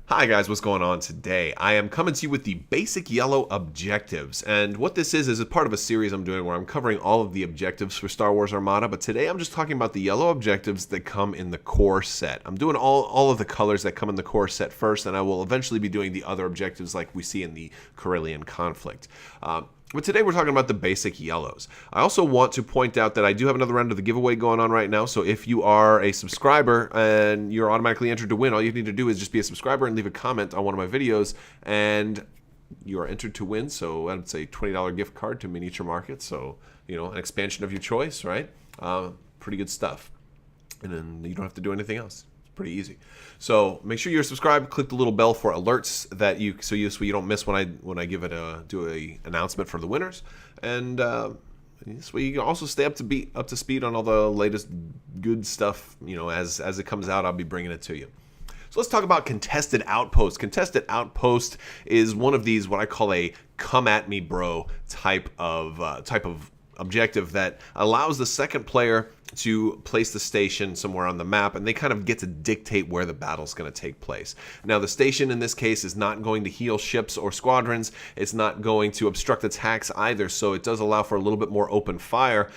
Hi guys, what's going on today? I am coming to you with the basic yellow objectives, and what this is a part of a series I'm doing where I'm covering all of the objectives for Star Wars Armada, but today I'm just talking about the yellow objectives that come in the core set. I'm doing all of the colors that come in the core set first, and I will eventually be doing the other objectives like we see in the Corellian conflict. But today we're talking about the basic yellows. I also want to point out that I do have another round of the giveaway going on right now, so if you are a subscriber and you're automatically entered to win, all you need to do is just be a subscriber and leave a comment on one of my videos, and you are entered to win. So I'd say $20 gift card to Miniature Market, so, you know, an expansion of your choice, right? Pretty good stuff. And then you don't have to do anything else. Pretty easy. So make sure you're subscribed. Click the little bell for alerts that you don't miss when I give it do a announcement for the winners, and this way you can also stay up to speed on all the latest good stuff. You know, as it comes out, I'll be bringing it to you. So let's talk about Contested Outpost. Contested Outpost is one of these what I call a come at me bro type of objective that allows the second player to place the station somewhere on the map, and they kind of get to dictate where the battle's going to take place. Now, the station in this case is not going to heal ships or squadrons. It's not going to obstruct attacks either, so it does allow for a little bit more open fire.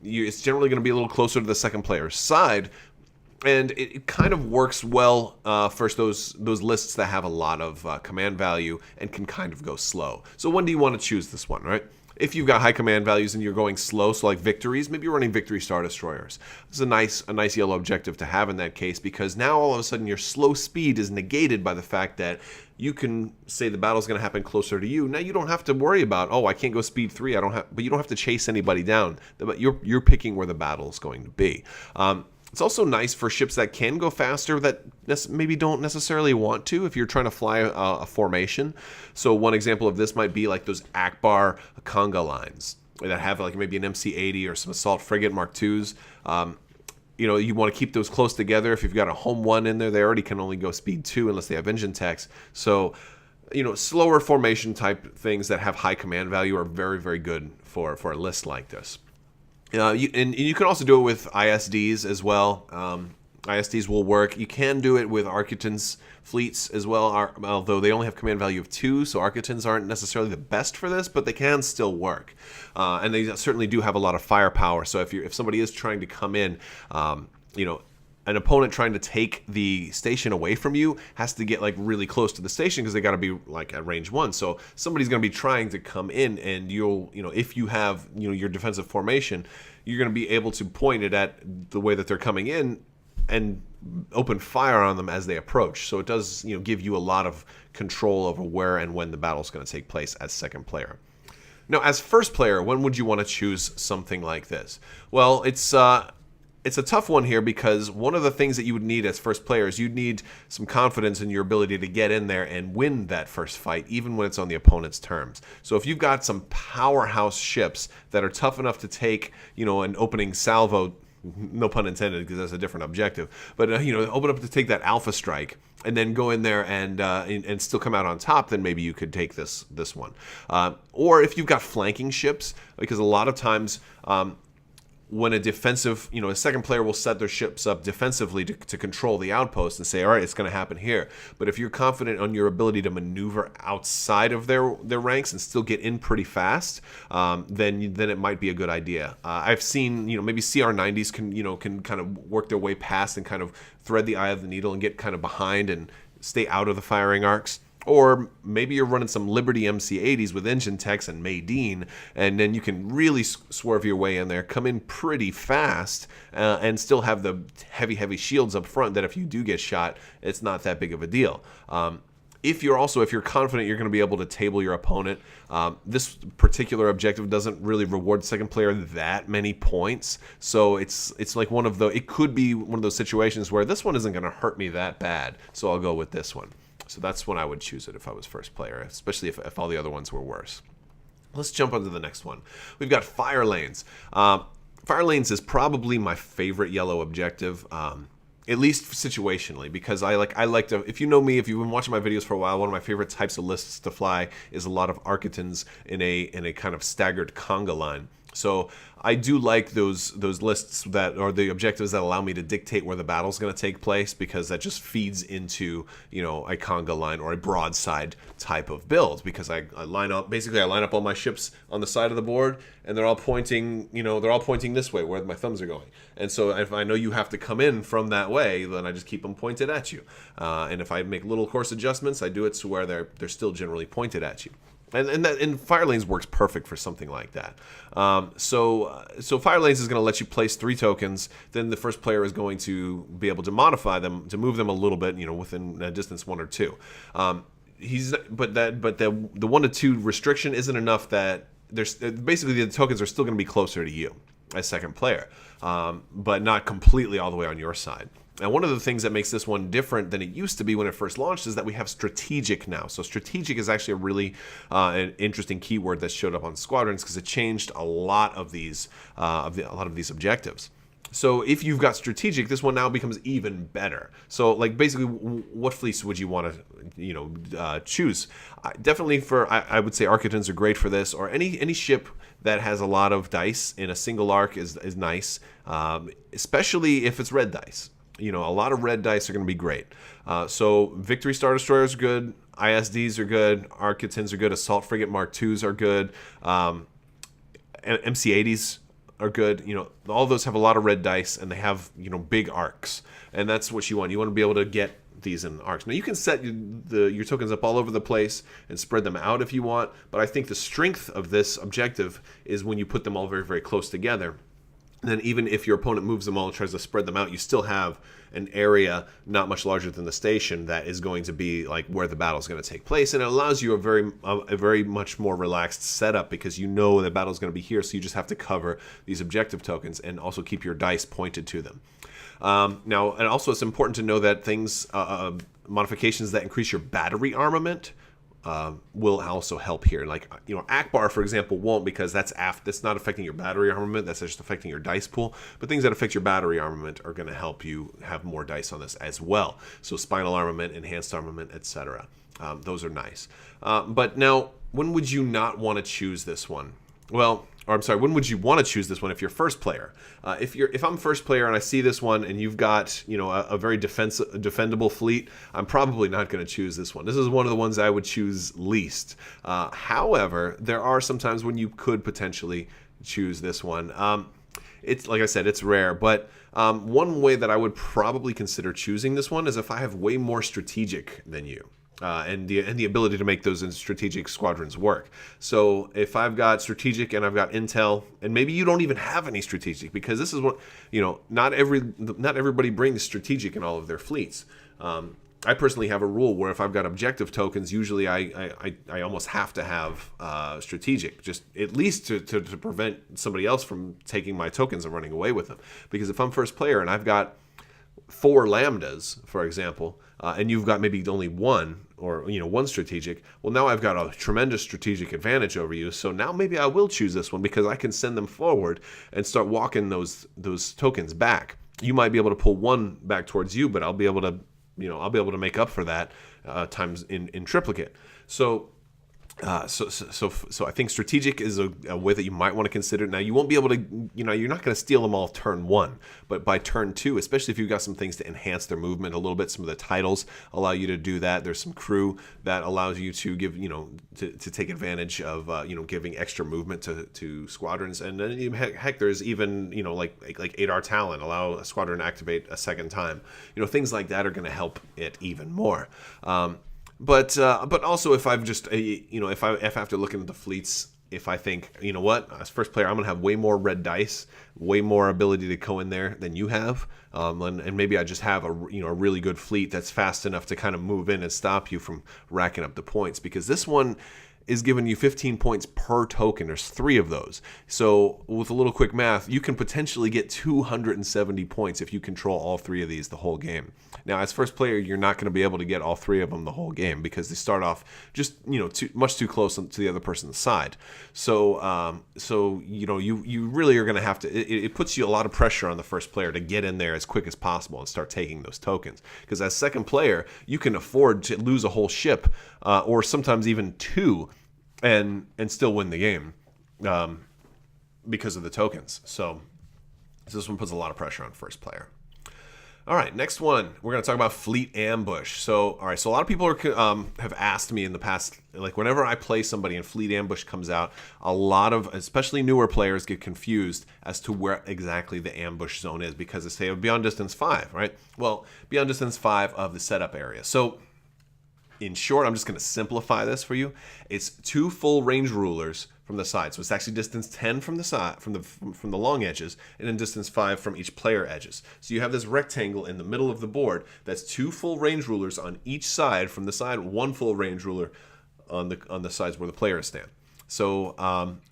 It's generally going to be a little closer to the second player's side, and it kind of works well for those lists that have a lot of command value and can kind of go slow. So when do you want to choose this one, right? If you've got high command values and you're going slow, so like victories, maybe you're running victory Star Destroyers. This is a nice yellow objective to have in that case, because now all of a sudden your slow speed is negated by the fact that you can say the battle's going to happen closer to you. Now you don't have to worry about, oh, I can't go speed 3. But you don't have to chase anybody down. But you're picking where the battle is going to be. It's also nice for ships that can go faster that maybe don't necessarily want to if you're trying to fly a formation. So one example of this might be like those Akbar conga lines that have like maybe an MC-80 or some assault frigate Mark IIs. You know, you want to keep those close together. If you've got a home 1 in there, they already can only go speed 2 unless they have engine techs. So, you know, slower formation type things that have high command value are very, very good for a list like this. And you can also do it with ISDs as well. ISDs will work. You can do it with Arquitens fleets as well, although they only have command value of 2, so Arquitens aren't necessarily the best for this, but they can still work. And they certainly do have a lot of firepower, so if somebody is trying to come in, you know, an opponent trying to take the station away from you has to get like really close to the station because they got to be like at range 1. So somebody's going to be trying to come in, and if you have your defensive formation, you're going to be able to point it at the way that they're coming in and open fire on them as they approach. So it does give you a lot of control over where and when the battle's going to take place as second player. Now, as first player, when would you want to choose something like this? Well, it's a tough one here because one of the things that you would need as first player is you'd need some confidence in your ability to get in there and win that first fight, even when it's on the opponent's terms. So if you've got some powerhouse ships that are tough enough to take, an opening salvo, no pun intended because that's a different objective, but open up to take that alpha strike and then go in there and still come out on top, then maybe you could take this one. Or if you've got flanking ships, because a lot of times when a defensive, a second player will set their ships up defensively to control the outpost and say, all right, it's going to happen here. But if you're confident on your ability to maneuver outside of their ranks and still get in pretty fast, then it might be a good idea. I've seen, maybe CR90s can kind of work their way past and kind of thread the eye of the needle and get kind of behind and stay out of the firing arcs. Or maybe you're running some Liberty MC-80s with engine techs and Maydeen, and then you can really swerve your way in there, come in pretty fast, and still have the heavy shields up front that if you do get shot, it's not that big of a deal. If you're confident you're going to be able to table your opponent, this particular objective doesn't really reward the second player that many points. So it's like it could be one of those situations where this one isn't going to hurt me that bad, so I'll go with this one. So that's when I would choose it if I was first player, especially if all the other ones were worse. Let's jump on to the next one. We've got Fire Lanes. Fire Lanes is probably my favorite yellow objective, at least situationally, because I like to, if you know me, if you've been watching my videos for a while, one of my favorite types of lists to fly is a lot of Arquitens in a kind of staggered conga line. So I do like those lists that are the objectives that allow me to dictate where the battle's going to take place, because that just feeds into, a conga line or a broadside type of build, because I line up all my ships on the side of the board, and they're all pointing this way where my thumbs are going. And so if I know you have to come in from that way, then I just keep them pointed at you. And if I make little course adjustments, I do it to where they're still generally pointed at you. And Fire Lanes works perfect for something like that. So Fire Lanes is going to let you place 3 tokens. Then the first player is going to be able to modify them to move them a little bit, within a distance 1 or 2. But the 1 to 2 restriction isn't enough. That there's basically the tokens are still going to be closer to you as second player, but not completely all the way on your side. And one of the things that makes this one different than it used to be when it first launched is that we have strategic now. So strategic is actually a really an interesting keyword that showed up on squadrons, because it changed a lot of these objectives. So if you've got strategic, this one now becomes even better. So basically, what fleets would you want to choose? Definitely I would say Architons are great for this, or any ship that has a lot of dice in a single arc is nice, especially if it's red dice. A lot of red dice are going to be great. So Victory Star Destroyers are good. ISDs are good. Architons are good. Assault Frigate Mark IIs are good. MC-80s are good. All those have a lot of red dice, and they have, big arcs. And that's what you want. You want to be able to get these in arcs. Now, you can set your tokens up all over the place and spread them out if you want, but I think the strength of this objective is when you put them all very, very close together. And then even if your opponent moves them all and tries to spread them out, you still have an area not much larger than the station that is going to be where the battle is going to take place. And it allows you a very much more relaxed setup, because the battle is going to be here, so you just have to cover these objective tokens and also keep your dice pointed to them. Now, and also it's important to know that modifications that increase your battery armament will also help here. Akbar, for example, won't, because that's not affecting your battery armament. That's just affecting your dice pool. But things that affect your battery armament are going to help you have more dice on this as well. So spinal armament, enhanced armament, etc. Those are nice. But now, when would you not want to choose this one? When would you want to choose this one if you're first player? If I'm first player and I see this one and you've got a very defendable fleet, I'm probably not going to choose this one. This is one of the ones I would choose least. However, there are some times when you could potentially choose this one. It's like I said, it's rare, but one way that I would probably consider choosing this one is if I have way more strategic than you. And the ability to make those in strategic squadrons work. So if I've got strategic and I've got intel, and maybe you don't even have any strategic, because this is what not everybody brings strategic in all of their fleets. I personally have a rule where if I've got objective tokens, usually I almost have to have strategic, just at least to prevent somebody else from taking my tokens and running away with them. Because if I'm first player and I've got 4 lambdas, for example, and you've got maybe only one, or one strategic, well, now I've got a tremendous strategic advantage over you. So now maybe I will choose this one, because I can send them forward and start walking those tokens back. You might be able to pull one back towards you, but I'll be able to make up for that times in triplicate. So I think strategic is a way that you might want to consider. Now, you won't be able to, you're not going to steal them all turn 1, but by turn 2, especially if you've got some things to enhance their movement a little bit, some of the titles allow you to do that. There's some crew that allows you to give, to take advantage of, giving extra movement to squadrons. And then heck, there's even, like 8R Talon, allow a squadron to activate a second time. Things like that are going to help it even more. But also if I've just if I have to look into the fleets, if I think, as first player I'm gonna have way more red dice, way more ability to go in there than you have, and maybe I just have a really good fleet that's fast enough to kind of move in and stop you from racking up the points, because this one is giving you 15 points per token. There's 3 of those. So with a little quick math, you can potentially get 270 points if you control all 3 of these the whole game. Now, as first player, you're not going to be able to get all 3 of them the whole game, because they start off just much too close to the other person's side. So you really are going to have to. It puts you a lot of pressure on the first player to get in there as quick as possible and start taking those tokens. Because as second player, you can afford to lose a whole ship, or sometimes even 2. And still win the game. because of the tokens. So this one puts a lot of pressure on first player. All right, next one, we're going to talk about Fleet Ambush. So, all right, so a lot of people have asked me in the past, like whenever I play somebody and Fleet Ambush comes out, a lot of, especially newer players, get confused as to where exactly the ambush zone is because they say beyond distance 5, right? Well, beyond distance 5 of the setup area. So, in short, I'm just going to simplify this for you. It's 2 full range rulers from the side. So it's actually distance 10 from the side, from the long edges, and then distance 5 from each player edges. So you have this rectangle in the middle of the board that's 2 full range rulers on each side from the side, 1 full range ruler on the sides where the players stand. So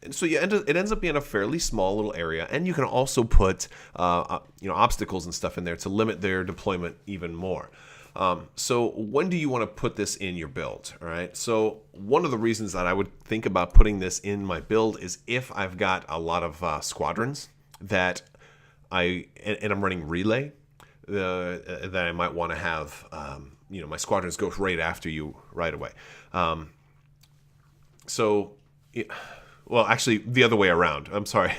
it ends up being a fairly small little area, and you can also put obstacles and stuff in there to limit their deployment even more. So when do you want to put this in your build? All right. So one of the reasons that I would think about putting this in my build is if I've got a lot of squadrons that I'm running relay, that I might want to have, my squadrons go right after you right away. Well, actually, the other way around. I'm sorry.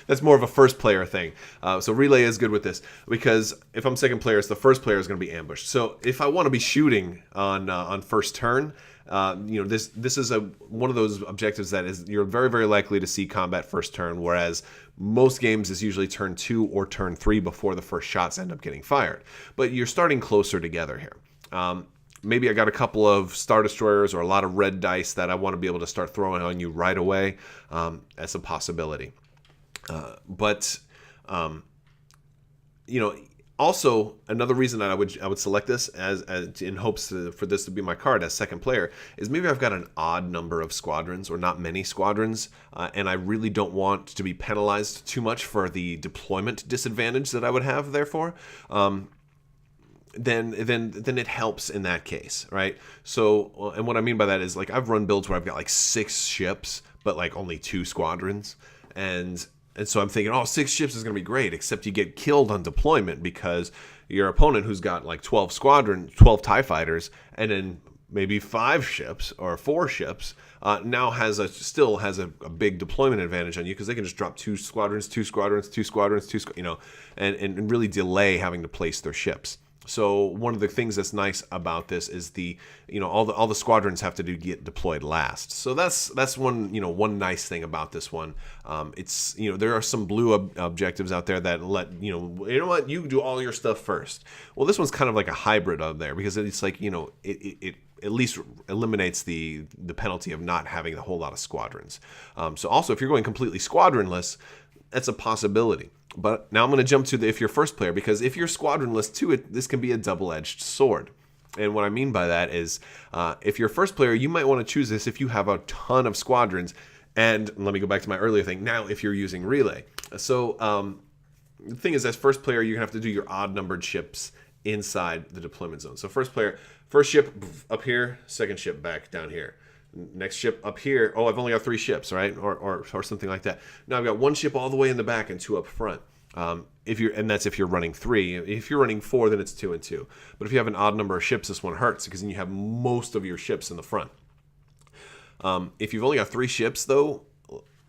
That's more of a first player thing. So relay is good with this because if I'm second player, it's the first player is going to be ambushed. So if I want to be shooting on first turn, this is one of those objectives that is you're very, very likely to see combat first turn, whereas most games is usually turn 2 or turn 3 before the first shots end up getting fired. But you're starting closer together here. Maybe I got a couple of Star Destroyers or a lot of red dice that I want to be able to start throwing on you right away as a possibility. Also another reason that I would select this as in hopes for this to be my card as second player is maybe I've got an odd number of squadrons or not many squadrons, and I really don't want to be penalized too much for the deployment disadvantage that I would have. Therefore. Then it helps in that case, right? So, and what I mean by that is like I've run builds where I've got like 6 ships, but like only 2 squadrons, and so I'm thinking, 6 ships is gonna be great, except you get killed on deployment because your opponent who's got like 12 TIE fighters, and then maybe 5 ships or 4 ships now still has a big deployment advantage on you because they can just drop 2 squadrons, and really delay having to place their ships. So one of the things that's nice about this is all the squadrons have to get deployed last. So that's one nice thing about this one. It's there are some blue objectives out there that let you do all your stuff first. Well, this one's kind of like a hybrid of there because it's like it at least eliminates the penalty of not having a whole lot of squadrons. So also if you're going completely squadronless, that's a possibility. But now I'm going to jump to if you're first player, because if you're squadronless too, this can be a double-edged sword. And what I mean by that is if you're first player, you might want to choose this if you have a ton of squadrons. And let me go back to my earlier thing. Now, if you're using relay. So the thing is, as first player, you're going to have to do your odd-numbered ships inside the deployment zone. So first player, first ship up here, second ship back down here. Next ship up here. Oh, I've only got 3 ships, right? Or something like that. Now I've got 1 ship all the way in the back and 2 up front. That's if you're running 3. If you're running 4, then it's 2 and 2. But if you have an odd number of ships, this one hurts because then you have most of your ships in the front. If you've only got 3 ships, though,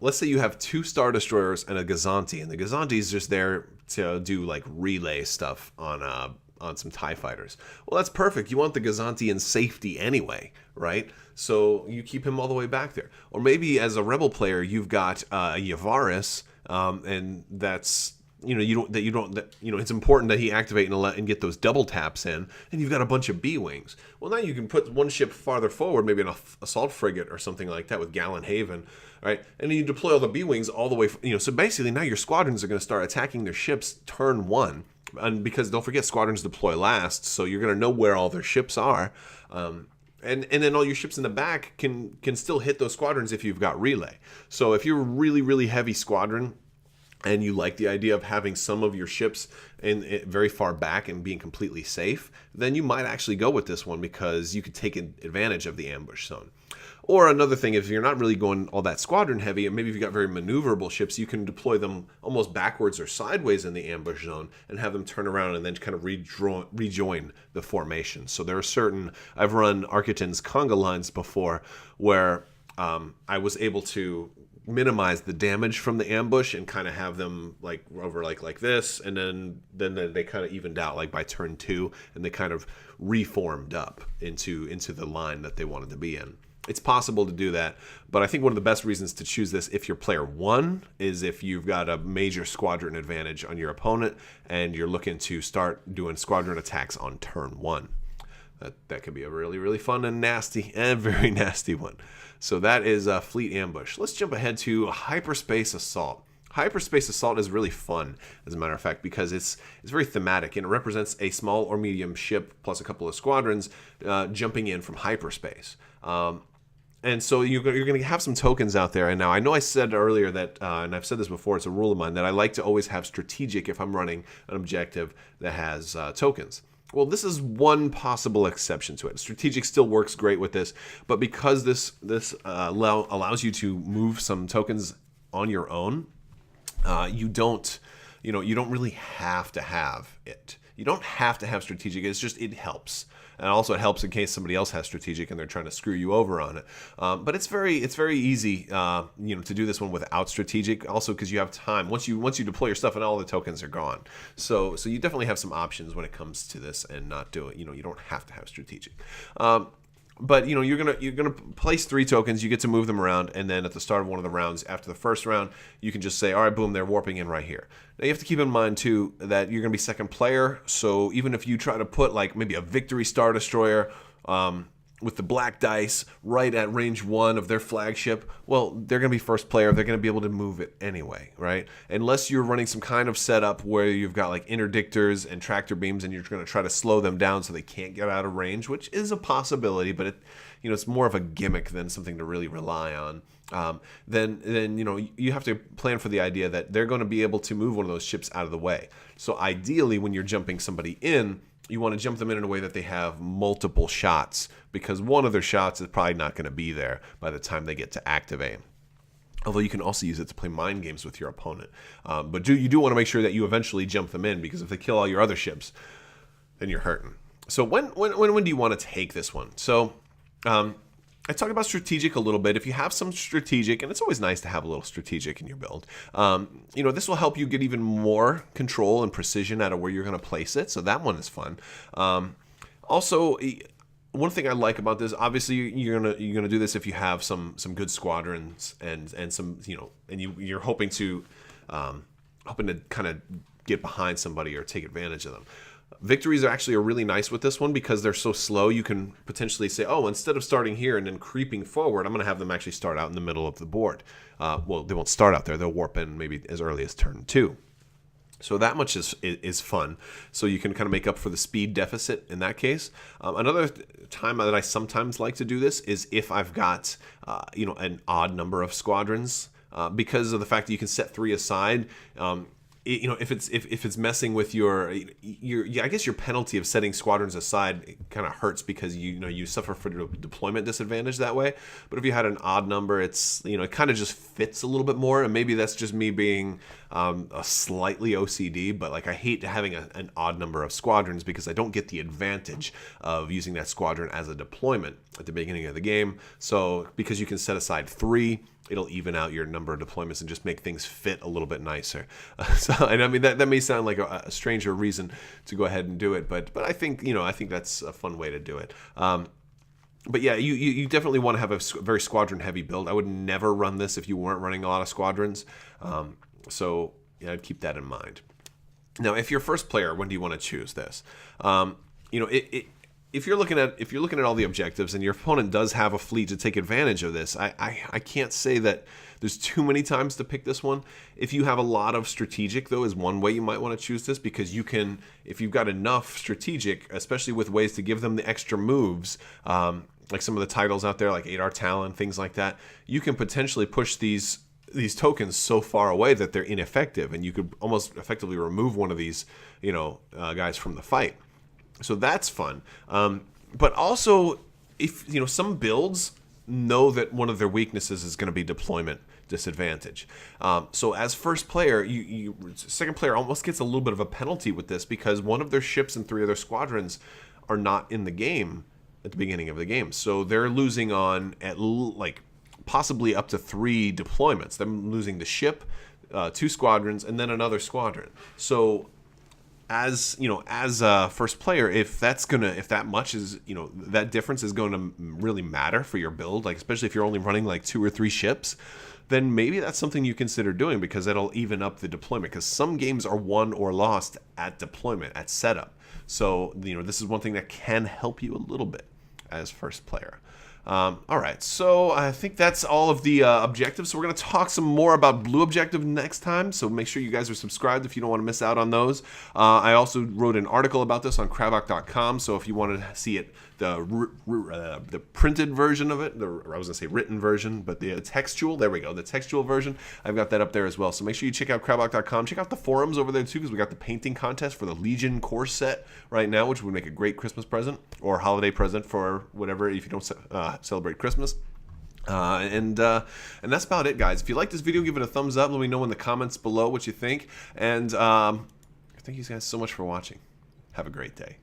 let's say you have 2 Star Destroyers and a Gazanti, and the Gazanti is just there to do like relay stuff on some TIE fighters. Well, that's perfect. You want the Gazanti in safety anyway, right? So you keep him all the way back there. Or maybe as a rebel player, you've got a Yavaris, and that's it's important that he activate and get those double taps in, and you've got a bunch of B-wings. Well, now you can put 1 ship farther forward, maybe an assault frigate or something like that with Gallen Haven, right? And then you deploy all the B-wings all the way. So basically, now your squadrons are going to start attacking their ships turn 1. And because don't forget, squadrons deploy last, so you're going to know where all their ships are, and then all your ships in the back can still hit those squadrons if you've got relay. So if you're a really, really heavy squadron and you like the idea of having some of your ships very far back and being completely safe, then you might actually go with this one because you could take advantage of the ambush zone. Or another thing, if you're not really going all that squadron heavy, and maybe if you've got very maneuverable ships, you can deploy them almost backwards or sideways in the ambush zone and have them turn around and then kind of rejoin the formation. So there are I've run Architon's conga lines before where I was able to minimize the damage from the ambush and kind of have them like over like this, and then they kind of evened out like by turn 2, and they kind of reformed up into the line that they wanted to be in. It's possible to do that, but I think one of the best reasons to choose this if you're player 1 is if you've got a major squadron advantage on your opponent and you're looking to start doing squadron attacks on turn 1. That could be a really, really fun and nasty and very nasty one. So that is Fleet Ambush. Let's jump ahead to Hyperspace Assault. Hyperspace Assault is really fun, as a matter of fact, because it's very thematic, and it represents a small or medium ship plus a couple of squadrons jumping in from hyperspace. And so you're going to have some tokens out there. And now I know I said earlier that, and I've said this before, it's a rule of mine, that I like to always have strategic if I'm running an objective that has tokens. Well, this is one possible exception to it. Strategic still works great with this, but because this allows you to move some tokens on your own, you don't really have to have it. You don't have to have strategic. It's just, it helps. And also it helps in case somebody else has strategic and they're trying to screw you over on it. But it's very easy, to do this one without strategic. Also because you have time. Once you deploy your stuff and all the tokens are gone. So you definitely have some options when it comes to this and not do it. You don't have to have strategic. But you're gonna place 3 tokens. You get to move them around, and then at the start of one of the rounds, after the first round, you can just say, all right, boom, they're warping in right here. Now you have to keep in mind too that you're gonna be second player. So even if you try to put like maybe a Victory Star Destroyer with the black dice right at range 1 of their flagship, well, they're going to be first player. They're going to be able to move it anyway, right? Unless you're running some kind of setup where you've got like interdictors and tractor beams and you're going to try to slow them down so they can't get out of range, which is a possibility, but it's more of a gimmick than something to really rely on. Then you have to plan for the idea that they're going to be able to move one of those ships out of the way. So ideally, when you're jumping somebody in, you want to jump them in a way that they have multiple shots, because one of their shots is probably not going to be there by the time they get to activate. Although you can also use it to play mind games with your opponent. But you do want to make sure that you eventually jump them in, because if they kill all your other ships, then you're hurting. So when do you want to take this one? So I talked about strategic a little bit. If you have some strategic, and it's always nice to have a little strategic in your build, this will help you get even more control and precision out of where you're going to place it. So that one is fun. Also, one thing I like about this, obviously, you're gonna do this if you have some good squadrons and some and you're hoping to kind of get behind somebody or take advantage of them. Victories are really nice with this one because they're so slow. You can potentially say, oh, instead of starting here and then creeping forward, I'm going to have them actually start out in the middle of the board. Well, they won't start out there. They'll warp in maybe as early as turn 2. So that much is fun. So you can kind of make up for the speed deficit in that case. Another time that I sometimes like to do this is if I've got an odd number of squadrons, because of the fact that you can set 3 aside. If it's messing with your I guess your penalty of setting squadrons aside kind of hurts because you suffer for deployment disadvantage that way. But if you had an odd number, it kind of just fits a little bit more. And maybe that's just me being a slightly OCD, but like I hate having an odd number of squadrons because I don't get the advantage of using that squadron as a deployment at the beginning of the game. So because you can set aside 3. It'll even out your number of deployments and just make things fit a little bit nicer. And I mean that may sound like a stranger reason to go ahead and do it, but I think that's a fun way to do it. But yeah, you definitely want to have a very squadron heavy build. I would never run this if you weren't running a lot of squadrons. So yeah, I'd keep that in mind. Now, if you're first player, when do you want to choose this? If you're looking at all the objectives and your opponent does have a fleet to take advantage of this, I can't say that there's too many times to pick this one. If you have a lot of strategic, though, is one way you might want to choose this, because you can, if you've got enough strategic, especially with ways to give them the extra moves, like some of the titles out there, like Adar Talon, things like that, you can potentially push these tokens so far away that they're ineffective, and you could almost effectively remove one of these, guys from the fight. So that's fun. But also, if some builds know that one of their weaknesses is going to be deployment disadvantage. So as first player, second player almost gets a little bit of a penalty with this because one of their ships and 3 of their squadrons are not in the game at the beginning of the game. So they're losing on at like possibly up to 3 deployments. Them losing the ship, 2 squadrons, and then another squadron. So as a first player, if that much is, that difference is going to really matter for your build, like especially if you're only running like 2 or 3 ships, then maybe that's something you consider doing, because it'll even up the deployment, because some games are won or lost at deployment, at setup. So this is one thing that can help you a little bit as first player. All right, so I think that's all of the objectives. So we're going to talk some more about blue objective next time, so make sure you guys are subscribed if you don't want to miss out on those. I also wrote an article about this on Crabbok.com, so if you wanted to see it, the printed version of it, I was going to say written version, but the textual, there we go, the textual version, I've got that up there as well. So make sure you check out Crabbok.com. Check out the forums over there too, because we got the painting contest for the Legion core set right now, which would make a great Christmas present or holiday present for whatever, if you don't celebrate Christmas. And that's about it, guys. If you like this video, give it a thumbs up. Let me know in the comments below what you think. And thank you guys so much for watching. Have a great day.